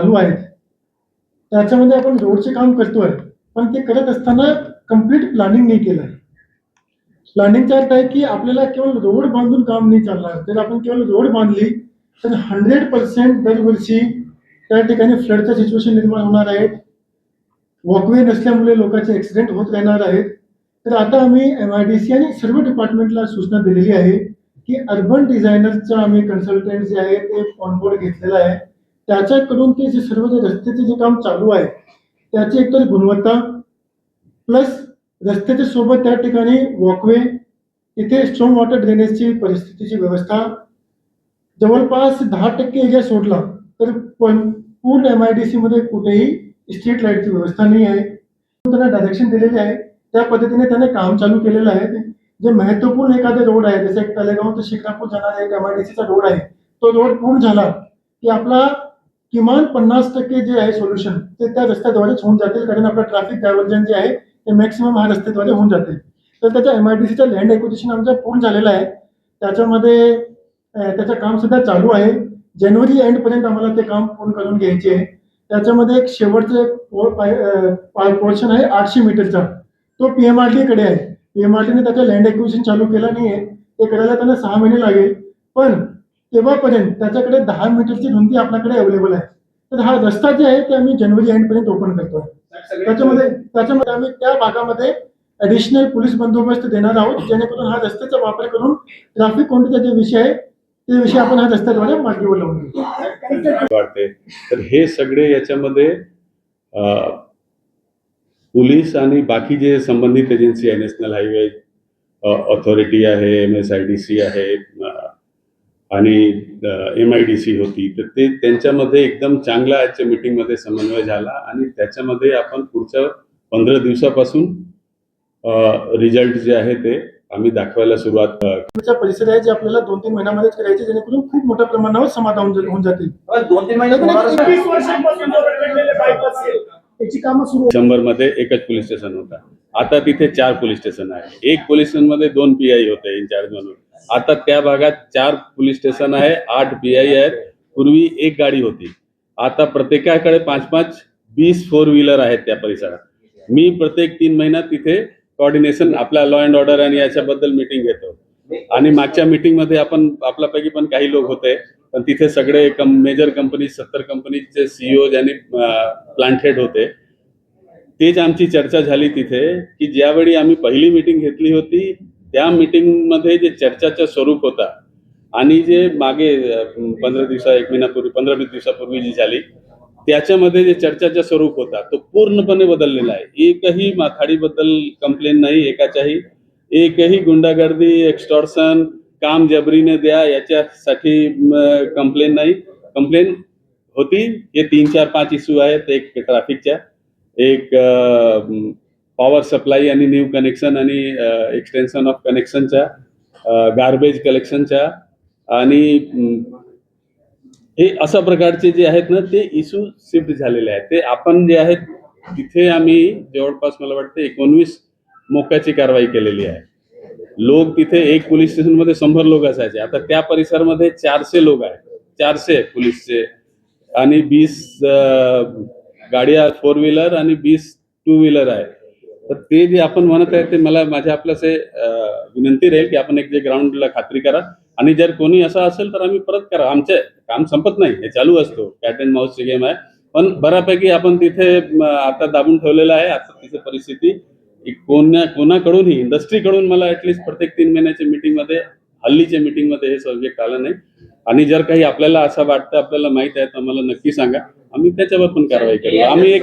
चालू आहेत त्याच्यामध्ये आपण रोडचे काम करतोय, पण ते करत असताना कम्प्लीट प्लॅनिंग नाही केलं आहे. प्लॅनिंगचा अर्थ आहे की आपल्याला केवळ रोड बांधून काम नाही चालणार. जर आपण केवळ रोड बांधली तर 100% दरवर्षी त्या ठिकाणी फ्लडचं सिच्युएशन निर्माण होणार आहे. वॉकवे नसल्यामुळे लोकांचे ऍक्सिडेंट होत राहणार आहेत. तर आता आम्ही MIDC आणि सर्व डिपार्टमेंटला सूचना दिलेली आहे की अर्बन डिझायनरचं आम्ही कन्सल्टंट जे आहे ते ऑनबोर्ड घेतलेलं आहे. त्याच्याकडून ते जे सर्व जे रस्त्याचे जे काम चालू आहे त्याची एकतर गुणवत्ता प्लस रस्त्याच्या सोबत त्या ठिकाणी वॉकवे, तिथे स्ट्रॉंग वॉटर ड्रेनेजची परिस्थितीची व्यवस्था, जवळपास 10% एरिया सोडला तर पूर्ण MIDC मध्ये कुठेही स्ट्रीट लाईटची व्यवस्था नाही आहे. त्यांना डायरेक्शन दिलेले आहे, त्या पद्धतीने त्याने काम चालू केलेलं आहे. जे महत्वपूर्ण एखादे रोड आहे, जसं एक तलेगाव ते शिक्रापूर जाणारा एक MIDCचा रोड आहे, तो रोड पूर्ण झाला की आपला किमान 50% जे आहे सोल्युशन ते त्या रस्त्याद्वारेच होऊन जातील, कारण आपला ट्रॅफिक डायव्हर्जन जे आहे ते मॅक्सिमम हा रस्त्याद्वारे होऊन जाते. तर त्याच्या MIDCचा लँड एक्विजिशन आमचा पूर्ण झालेला आहे. त्याच्यामध्ये त्याचं काम सुद्धा चालू आहे. जानेवारी एंड पर्यंत आम्हाला ते काम पूर्ण करून घ्यायचे आहे. त्याच्यामध्ये एक शेवटचं पोर्शन आहे 800 मीटरचा, तो PMRD कडे आहे. PMRDने त्याचं लँड एक्विजिशन चालू केलं नाहीये, ते करायला त्यांना 6 महिने लागेल, पण तेव्हापर्यंत त्याच्याकडे 10 मीटरची रुंदी आपल्याकडे अवेलेबल आहे. तर हा रस्ता जे आहे ते आम्ही जानेवारी एंड पर्यंत ओपन करतोय. त्याच्यामध्ये आम्ही त्या भागामध्ये ऍडिशनल पोलीस बंदोबस्त देणार आहोत, जेणेकरून हा रस्त्याचा वापर करून ट्रॅफिक कोणत्याचा जे विषय आहे ते विषय आपण हा रस्त्याद्वारे मार्गीवर लावून वाढते. तर हे सगळे याच्यामध्ये पोलीस आणि बाकी जे संबंधित एजन्सी आहे, नॅशनल हायवे ऑथॉरिटी आहे, MSIDC आहे आणि MIDC होती, तर ते त्यांच्यामध्ये एकदम चांगला आजच्या मीटिंगमध्ये समन्वय झाला आणि त्याच्यामध्ये आपण पुढच्या 15 दिवसापासून रिझल्ट जे आहे ते आम्ही दाखवायला सुरुवात परिसर आहे जे आपल्याला 2-3 महिन्यामध्येच करायचे, जेणेकरून खूप मोठ्या प्रमाणावर समाधान होऊन जातील. 2-3 त्याची कामं सुरू. डिसेंबरमध्ये एकच पोलीस स्टेशन होता, आता तिथे 4 पोलीस स्टेशन आहे. एक पोलीस स्टेशन मध्ये 2 PI होते इन्चार्ज म्हणून, आता त्या भागात 4 पोलीस स्टेशन आहे, 8 PI आहेत. पूर्वी एक गाडी होती, आता प्रत्येकाकडे 5-5 20 4 व्हीलर आहेत त्या परिसरात. मी प्रत्येक 3 महिन्यात तिथे कोऑर्डिनेशन आपल्या लॉ अँड ऑर्डर आणि याच्याबद्दल मीटिंग घेतो. आणि मागच्या मीटिंग मध्ये आपण आपल्यापैकी पण काही लोक होते, पण तिथे सगळे मेजर कंपनी 70 कंपनीचे CEO आणि प्लांट हेड होते. तेच आमची चर्चा झाली तिथे की ज्यावेळी आम्ही पहिली मीटिंग घेतली होती त्या मीटिंग मध्ये जे चर्चाचं स्वरूप होता आणि जे मागे 1 महिन्यापूर्वी 15-20 दिवसापूर्वी जी झाली त्याच्यामध्ये जे चर्चाचं स्वरूप होता तो पूर्णपणे बदललेला आहे. एकही माथाडीबद्दल कंप्लेन नाही, एकही गुंडागर्दी, एक्स्टॉर्शन, काम जबरीने द्या याच्यासाठी कंप्लेन नाही. कंप्लेन होती हे 3-4-5 इश्यू आहेत. एक ट्रॅफिकच्या, एक पॉवर सप्लाय आणि न्यू कनेक्शन आणि एक्सटेन्शन ऑफ कनेक्शनच्या, गार्बेज कलेक्शनच्या, आणि हे अशा प्रकारचे जे आहेत ना ते इश्यू शिफ्ट झालेले आहेत. ते आपण जे आहेत तिथे आम्ही जवळपास मला वाटतं 19 मोक्याची कारवाई केलेली आहे. लोक तिथे एक पोलीस स्टेशन मध्ये 100 लोक असायचे, आता त्या परिसरामध्ये 400 लोक आहेत, 400 पोलीसचे, आणि 20 गाड्या 4 व्हीलर आणि 20 2 व्हीलर आहे. तर ते जे आपण म्हणत आहे ते मला माझ्या आपल्यासे विनंती राहील की आपण एक जे ग्राउंडला खात्री करा, आणि जर कोणी असं असेल तर आम्ही परत करा. आमचे काम संपत नाही, हे चालू असतो, कॅट अँड माऊसची गेम आहे. पण बऱ्यापैकी आपण तिथे आता दाबून ठेवलेलं आहे. आता तिथे परिस्थिती कोणाकडूनही इंडस्ट्रीकडून मला ऍटलिस्ट प्रत्येक 3 महिन्याच्या मीटिंग मध्ये, हल्लीच्या मीटिंग मध्ये हे सब्जेक्ट आलं नाही. आणि जर काही आपल्याला असं वाटतं, आपल्याला माहित आहे तर मला नक्की सांगा, आम्ही त्याच्यावर पण कारवाई करू. आम्ही एक